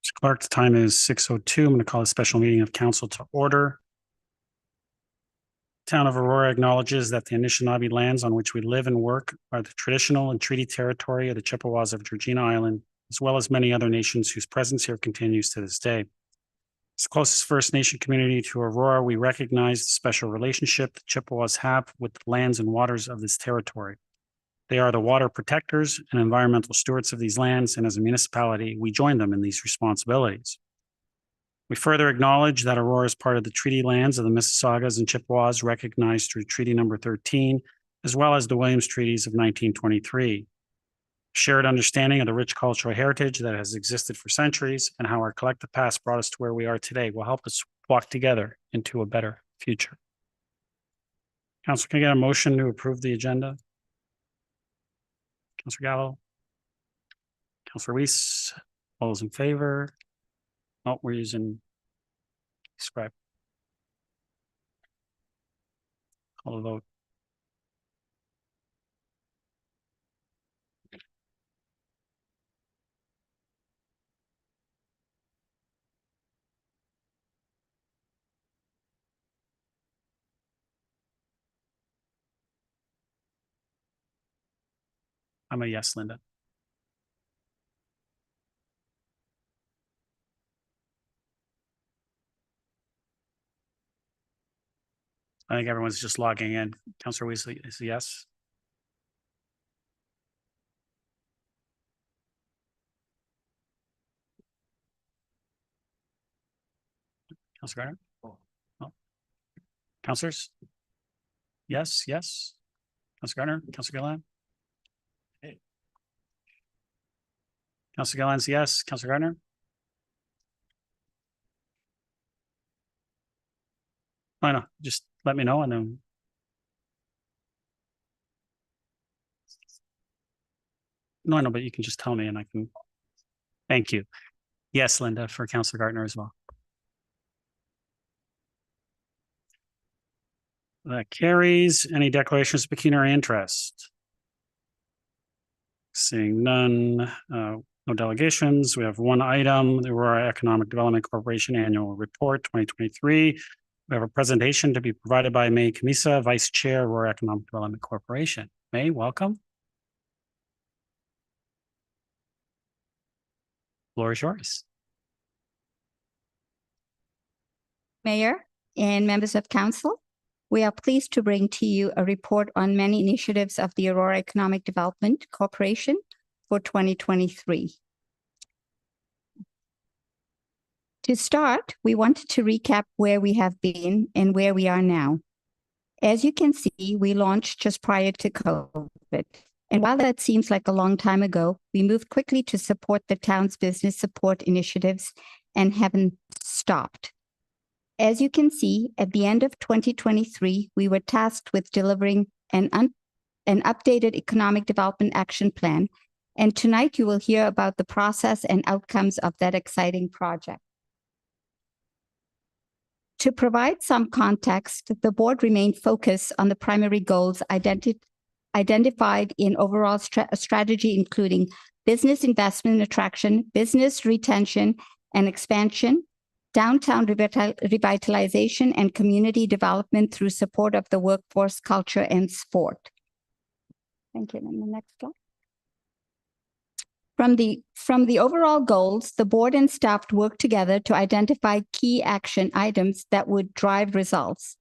Mr. Clark, the time is 6:02. I'm going to call a special meeting of council to order. Town of Aurora acknowledges that the Anishinaabe lands on which we live and work are the traditional and treaty territory of the Chippewas of Georgina Island, as well as many other nations whose presence here continues to this day. As the closest First Nation community to Aurora, we recognize the special relationship the Chippewas have with the lands and waters of this territory. They are the water protectors and environmental stewards of these lands, and as a municipality, we join them in these responsibilities. We further acknowledge that Aurora is part of the treaty lands of the Mississaugas and Chippewas recognized through Treaty Number 13, as well as the Williams Treaties of 1923. Shared understanding of the rich cultural heritage that has existed for centuries and how our collective past brought us to where we are today will help us walk together into a better future. Council, can I get a motion to approve the agenda? Councilor Gallo, Councilor Weiss, all those in favor? Oh, we're using scribe. Call a vote. I'm a yes, Linda. I think everyone's just logging in. Councilor Weasley is a yes. Councilor Gardner? Oh. Councilors? Yes, yes. Councilor Gardner? Councilor Gillan? Hey. Councilor Gillan's yes. Councilor Gardner? I know. Just let me know and then. No, I know, but you can just tell me and I can. Thank you. Yes, Linda, for Councilor Gardner as well. That carries. Any declarations of pecuniary interest? Seeing none, no delegations. We have one item, the Aurora Economic Development Corporation Annual Report 2023. We have a presentation to be provided by May Camisa, Vice Chair, Aurora Economic Development Corporation. May, welcome. Floor is yours. Mayor and members of council, we are pleased to bring to you a report on many initiatives of the Aurora Economic Development Corporation for 2023. To start, we wanted to recap where we have been and where we are now. As you can see, we launched just prior to COVID. And while that seems like a long time ago, we moved quickly to support the town's business support initiatives and haven't stopped. As you can see, at the end of 2023, we were tasked with delivering an updated economic development action plan. And tonight you will hear about the process and outcomes of that exciting project. To provide some context, the board remained focused on the primary goals identified in overall strategy, including business investment and attraction, business retention and expansion, downtown revitalization, and community development through support of the workforce, culture, and sport. Thank you. And the next slide. From the overall goals, the board and staff worked together to identify key action items that would drive results.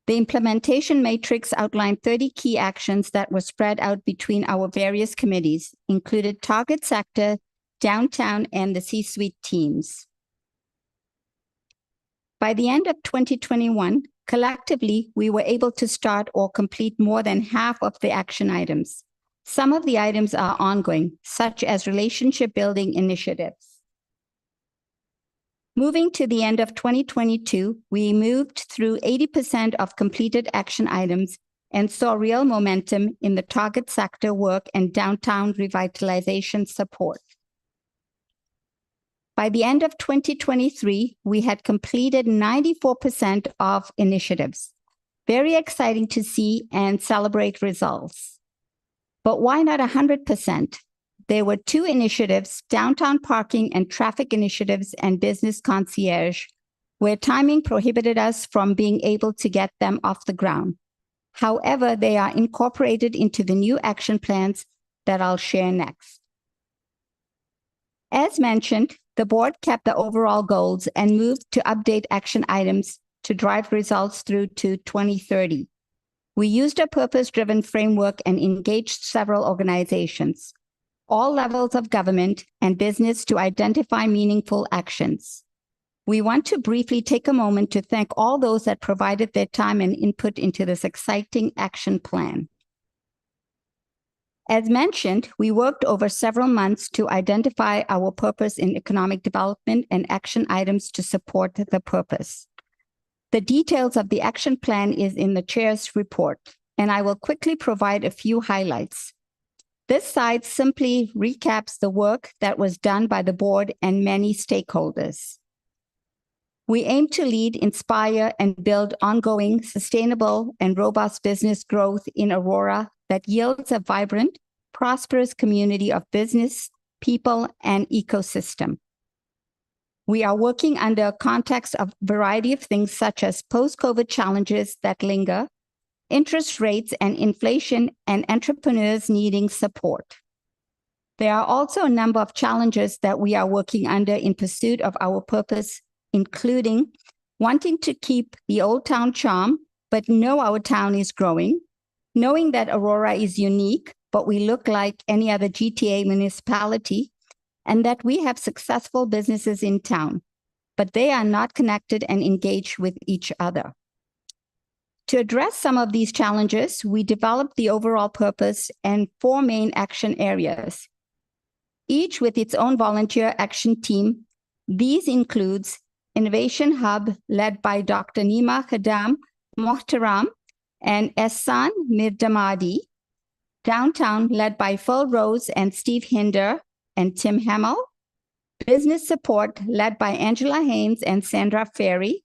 The implementation matrix outlined 30 key actions that were spread out between our various committees, included target sector, downtown, and the C-suite teams. By the end of 2021, collectively, we were able to start or complete more than half of the action items. Some of the items are ongoing, such as relationship building initiatives. Moving to the end of 2022, we moved through 80% of completed action items and saw real momentum in the target sector work and downtown revitalization support. By the end of 2023, we had completed 94% of initiatives. Very exciting to see and celebrate results. But why not 100%? there were two initiatives, downtown parking and traffic initiatives and business concierge, where timing prohibited us from being able to get them off the ground. However, they are incorporated into the new action plans that I'll share next. As mentioned, the board kept the overall goals and moved to update action items to drive results through to 2030. We used a purpose-driven framework and engaged several organizations, all levels of government and business, to identify meaningful actions. We want to briefly take a moment to thank all those that provided their time and input into this exciting action plan. As mentioned, we worked over several months to identify our purpose in economic development and action items to support the purpose. The details of the action plan is in the chair's report, and I will quickly provide a few highlights. This slide simply recaps the work that was done by the board and many stakeholders. We aim to lead, inspire, and build ongoing, sustainable, and robust business growth in Aurora that yields a vibrant, prosperous community of business, people, and ecosystem. We are working under a context of a variety of things such as post-COVID challenges that linger, interest rates and inflation, and entrepreneurs needing support. There are also a number of challenges that we are working under in pursuit of our purpose, including wanting to keep the old town charm, but know our town is growing, knowing that Aurora is unique, but we look like any other GTA municipality, and that we have successful businesses in town, but they are not connected and engaged with each other. To address some of these challenges, we developed the overall purpose and 4 main action areas, each with its own volunteer action team. These includes Innovation Hub, led by Dr. Nima Khadam Mohtaram and Ehsan Mirdamadi. Downtown, led by Phil Rose and Steve Hinder and Tim Hamill. Business Support, led by Angela Haynes and Sandra Ferry.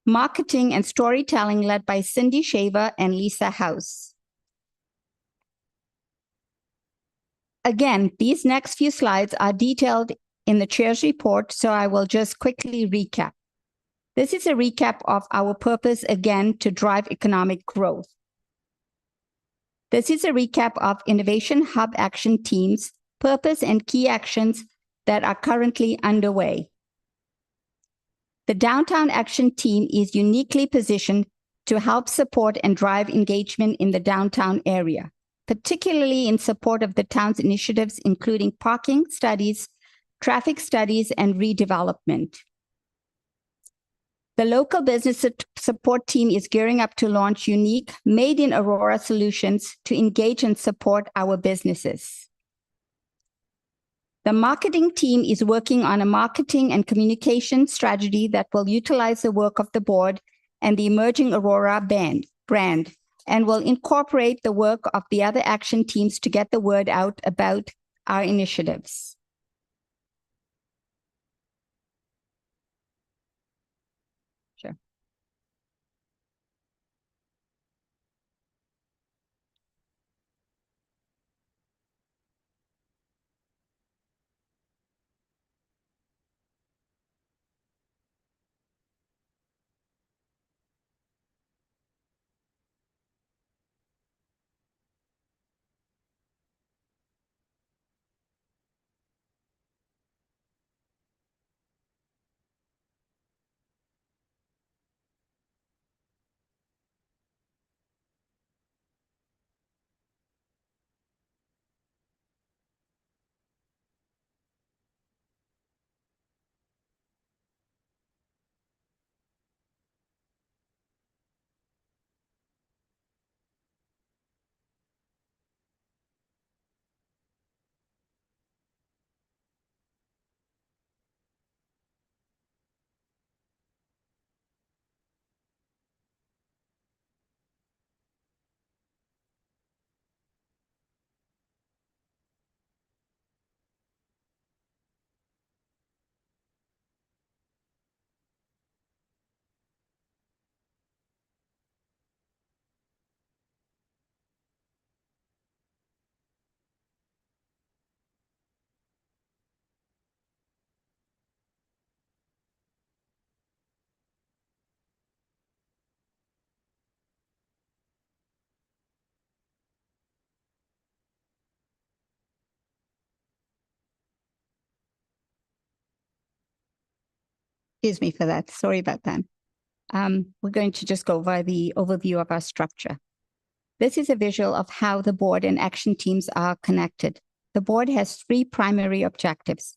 Marketing and Storytelling, led by Cindy Shaver and Lisa House. Again, these next few slides are detailed in the chair's report, so I will just quickly recap. This is a recap of our purpose, again, to drive economic growth. This is a recap of Innovation Hub action teams, purpose, and key actions that are currently underway. The Downtown Action Team is uniquely positioned to help support and drive engagement in the downtown area, particularly in support of the town's initiatives, including parking studies, traffic studies, and redevelopment. The local business support team is gearing up to launch unique Made in Aurora solutions to engage and support our businesses. The marketing team is working on a marketing and communication strategy that will utilize the work of the board and the emerging Aurora brand, and will incorporate the work of the other action teams to get the word out about our initiatives. Sure. Excuse me for that. Sorry about that. We're going to just go over the overview of our structure. This is a visual of how the board and action teams are connected. The board has three primary objectives: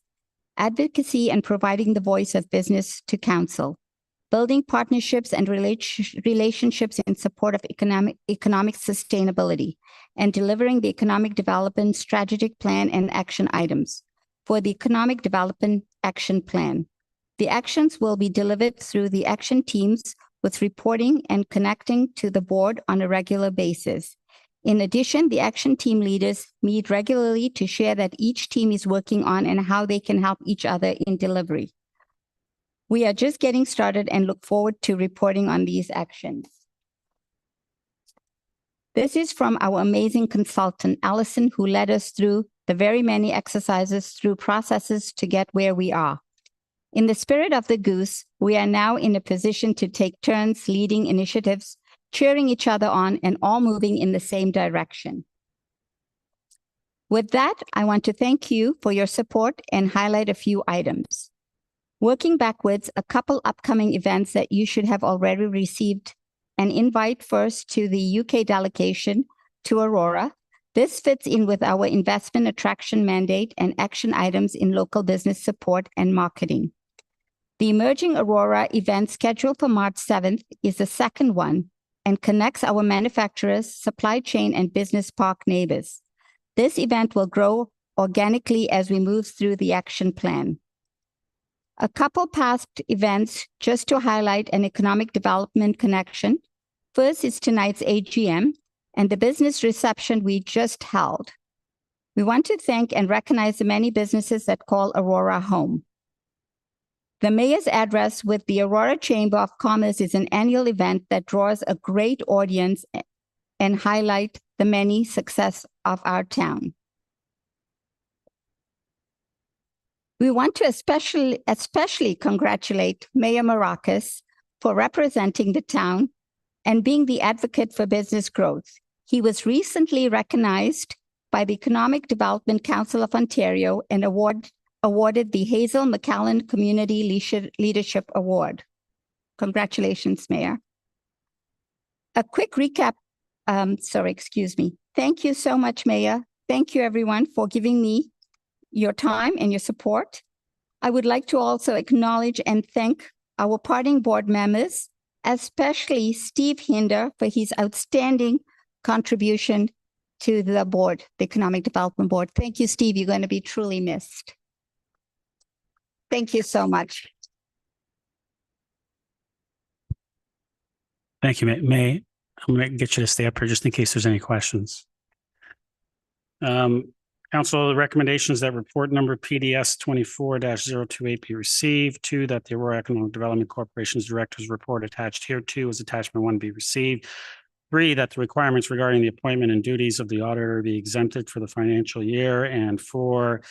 advocacy and providing the voice of business to council, building partnerships and relationships in support of economic sustainability, and delivering the economic development strategic plan and action items. For the economic development action plan, the actions will be delivered through the action teams with reporting and connecting to the board on a regular basis. In addition, the action team leaders meet regularly to share that each team is working on and how they can help each other in delivery. We are just getting started and look forward to reporting on these actions. This is from our amazing consultant, Allison, who led us through the very many exercises through processes to get where we are. In the spirit of the goose, we are now in a position to take turns leading initiatives, cheering each other on, and all moving in the same direction. With that, I want to thank you for your support and highlight a few items. Working backwards, a couple upcoming events that you should have already received an invite first to the UK delegation to Aurora. This fits in with our investment attraction mandate and action items in local business support and marketing. The Emerging Aurora event scheduled for March 7th is the second one and connects our manufacturers, supply chain, and business park neighbors. This event will grow organically as we move through the action plan. A couple past events just to highlight an economic development connection. First is tonight's AGM and the business reception we just held. We want to thank and recognize the many businesses that call Aurora home. The Mayor's Address with the Aurora Chamber of Commerce is an annual event that draws a great audience and highlight the many success of our town. We want to especially congratulate Mayor Maracas for representing the town and being the advocate for business growth. He was recently recognized by the Economic Development Council of Ontario and awarded the Hazel McCallan Community Leadership Award. Congratulations, Mayor. A quick recap. Thank you so much, Mayor. Thank you, everyone, for giving me your time and your support. I would like to also acknowledge and thank our parting board members, especially Steve Hinder for his outstanding contribution to the board, the Economic Development Board. Thank you, Steve. You're going to be truly missed. Thank you so much. Thank you, May. I'm going to get you to stay up here just in case there's any questions. Council, the recommendations that report number PDS 24-028 be received. 2, that the Aurora Economic Development Corporation's Director's Report attached here 2 as attachment 1 be received. 3, that the requirements regarding the appointment and duties of the auditor be exempted for the financial year. And 4,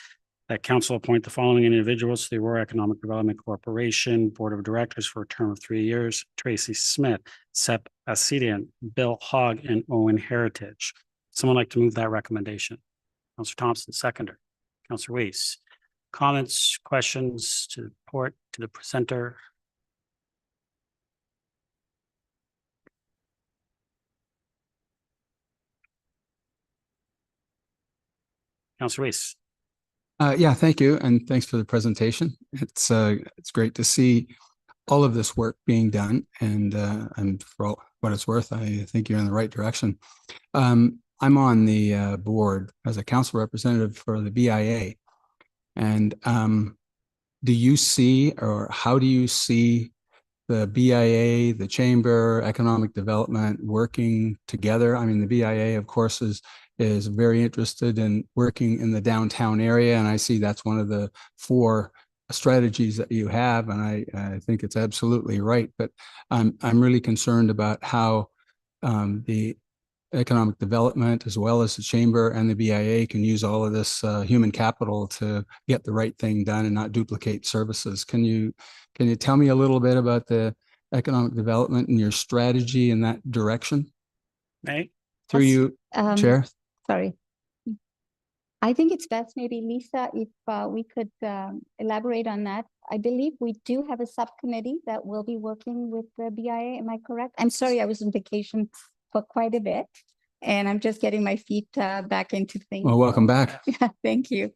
that council appoint the following individuals to the Aurora Economic Development Corporation Board of Directors for a term of 3 years: Tracy Smith, Sep Asidian, Bill Hogg, and Owen Heritage. Someone like to move that recommendation? Councillor Thompson, seconder. Councillor Weiss. Comments, questions to the report, to the presenter? Councillor Weiss. Yeah, thank you. And thanks for the presentation. It's great to see all of this work being done. And for what it's worth, I think you're in the right direction. I'm on the board as a council representative for the BIA. And do you see, or how do you see the BIA, the Chamber, Economic Development working together? I mean, the BIA, of course, is very interested in working in the downtown area. And I see that's one of the 4 strategies that you have. And I think it's absolutely right. But I'm really concerned about how the Economic Development, as well as the Chamber and the BIA, can use all of this human capital to get the right thing done and not duplicate services. Can you tell me a little bit about the Economic Development and your strategy in that direction? May? Through you, Chair. Sorry. I think it's best maybe, Lisa, if we could elaborate on that. I believe we do have a subcommittee that will be working with the BIA. Am I correct? I'm sorry, I was on vacation for quite a bit, and I'm just getting my feet back into things. Well, welcome back. Yeah, thank you.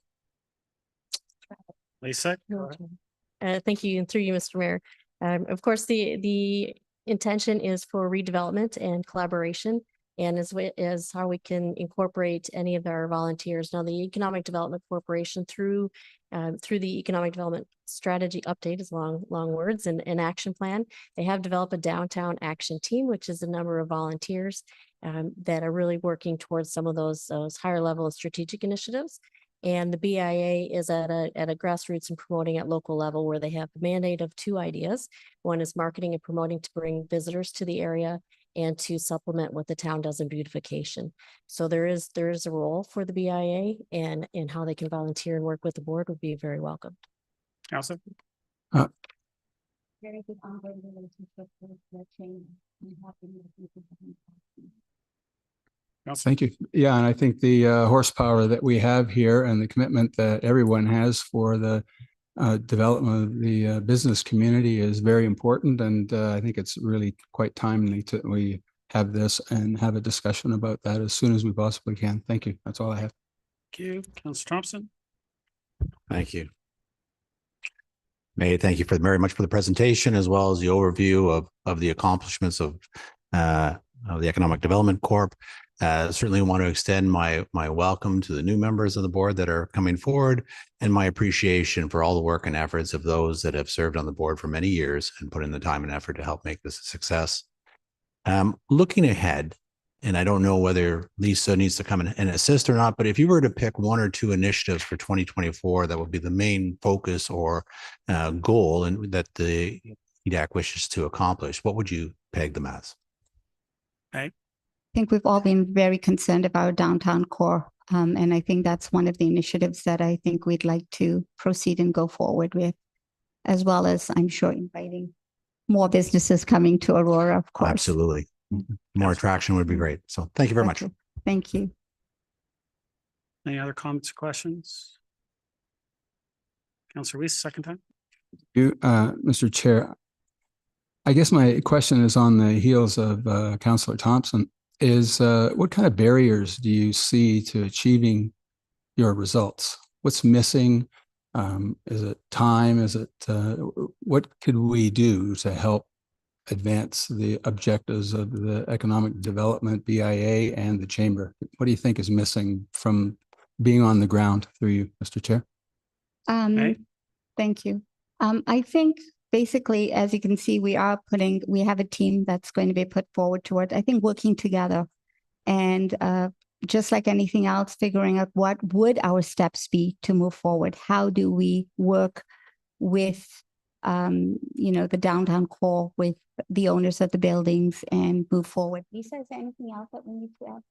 Lisa? Thank you, and through you, Mr. Mayor. Of course, the intention is for redevelopment and collaboration, and is how we can incorporate any of our volunteers. Now, the Economic Development Corporation through the Economic Development Strategy Update, is long words, and an action plan. They have developed a downtown action team, which is a number of volunteers that are really working towards some of those higher level and strategic initiatives. And the BIA is at a grassroots and promoting at local level, where they have the mandate of two ideas. One is marketing and promoting to bring visitors to the area, and to supplement what the town does in beautification. So there is a role for the BIA, and how they can volunteer and work with the board would be very welcome. Councilor? Very good ongoing relationship with the chamber. Thank you. Yeah, and I think the horsepower that we have here and the commitment that everyone has for the development of the business community is very important. And I think it's really quite timely we have this and have a discussion about that as soon as we possibly can. Thank you. That's all I have. Thank you. Councilor Thompson? Thank you. May, thank you very much for the presentation, as well as the overview of the accomplishments of the Economic Development Corp. Certainly want to extend my welcome to the new members of the board that are coming forward, and my appreciation for all the work and efforts of those that have served on the board for many years and put in the time and effort to help make this a success. Looking ahead, and I don't know whether Lisa needs to come and assist or not, but if you were to pick one or two initiatives for 2024 that would be the main focus or goal and that the EDAC wishes to accomplish, what would you peg them as? Okay. I think we've all been very concerned about downtown core. And I think that's one of the initiatives that I think we'd like to proceed and go forward with, as well as, I'm sure, inviting more businesses coming to Aurora, of course. Absolutely. More attraction would be great. So thank you very much. Thank you. Any other comments or questions? Councilor Weiss, second time? You, Mr. Chair, I guess my question is on the heels of Councillor Thompson. Is what kind of barriers do you see to achieving your results? What's missing? Is it time? Is it what could we do to help advance the objectives of the Economic Development BIA and the Chamber? What do you think is missing from being on the ground through you, Mr. Chair? Thank you. I think basically, as you can see, we have a team that's going to be put forward towards, I think, working together, and just like anything else, figuring out what would our steps be to move forward. How do we work with, the downtown core, with the owners of the buildings, and move forward? Lisa, is there anything else that we need to add?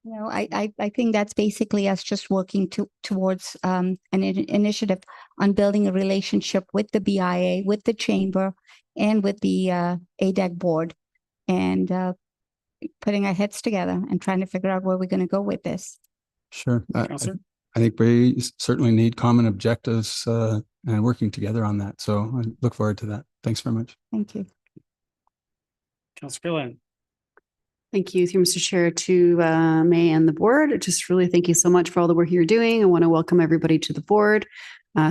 No, I think that's basically us just working towards an initiative on building a relationship with the BIA, with the Chamber, and with the ADEC board, and putting our heads together and trying to figure out where we're going to go with this. Sure. I think we certainly need common objectives and working together on that. So I look forward to that. Thanks very much. Thank you. Councilor Gilliland? Thank you, through Mr. Chair, to May and the board. Just really thank you so much for all the work you're doing. I want to welcome everybody to the board.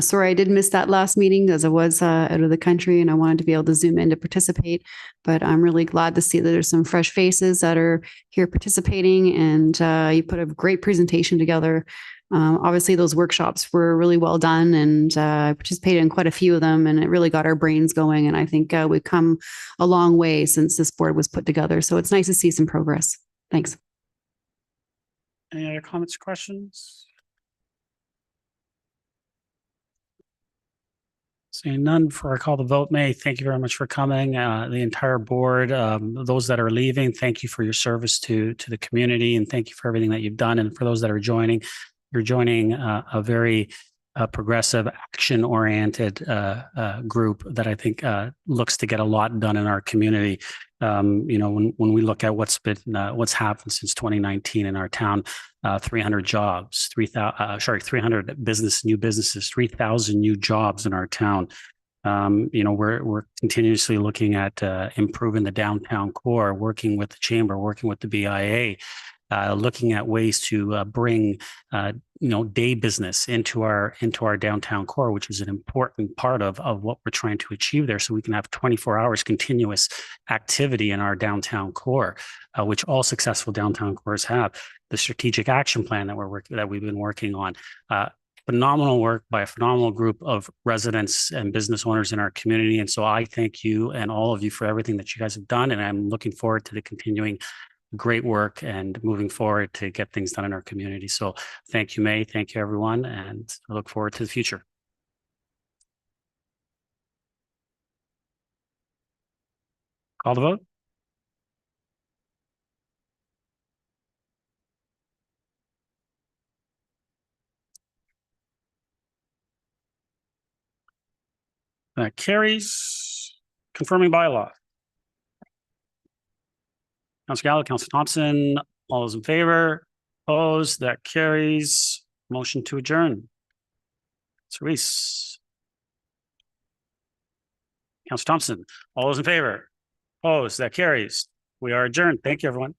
Sorry, I did miss that last meeting as I was out of the country, and I wanted to be able to zoom in to participate. But I'm really glad to see that there's some fresh faces that are here participating, and you put a great presentation together. Obviously, those workshops were really well done, and I participated in quite a few of them, and it really got our brains going. And I think we've come a long way since this board was put together. So it's nice to see some progress. Thanks. Any other comments or questions? Seeing none, before I call the vote, May, thank you very much for coming. The entire board, those that are leaving, thank you for your service to the community, and thank you for everything that you've done. And for those that are joining, you're joining a very progressive, action-oriented group that I think looks to get a lot done in our community. When we look at what's happened since 2019 in our town, 300 jobs, 300 new businesses, 3,000 new jobs in our town. We're continuously looking at improving the downtown core, working with the chamber, working with the BIA, looking at ways to bring day business into our downtown core, which is an important part of what we're trying to achieve there, so we can have 24 hours continuous activity in our downtown core, which all successful downtown cores have. The strategic action plan that we've been working on. Phenomenal work by a phenomenal group of residents and business owners in our community. And so I thank you and all of you for everything that you guys have done. And I'm looking forward to the continuing great work and moving forward to get things done in our community. So thank you, May. Thank you, everyone. And I look forward to the future. Call the vote. That carries. Confirming bylaw. Councilor Gallo, Councilor Thompson, all those in favor? Opposed? That carries. Motion to adjourn. Cerise. Councilor Thompson, all those in favor? Opposed? That carries. We are adjourned. Thank you, everyone.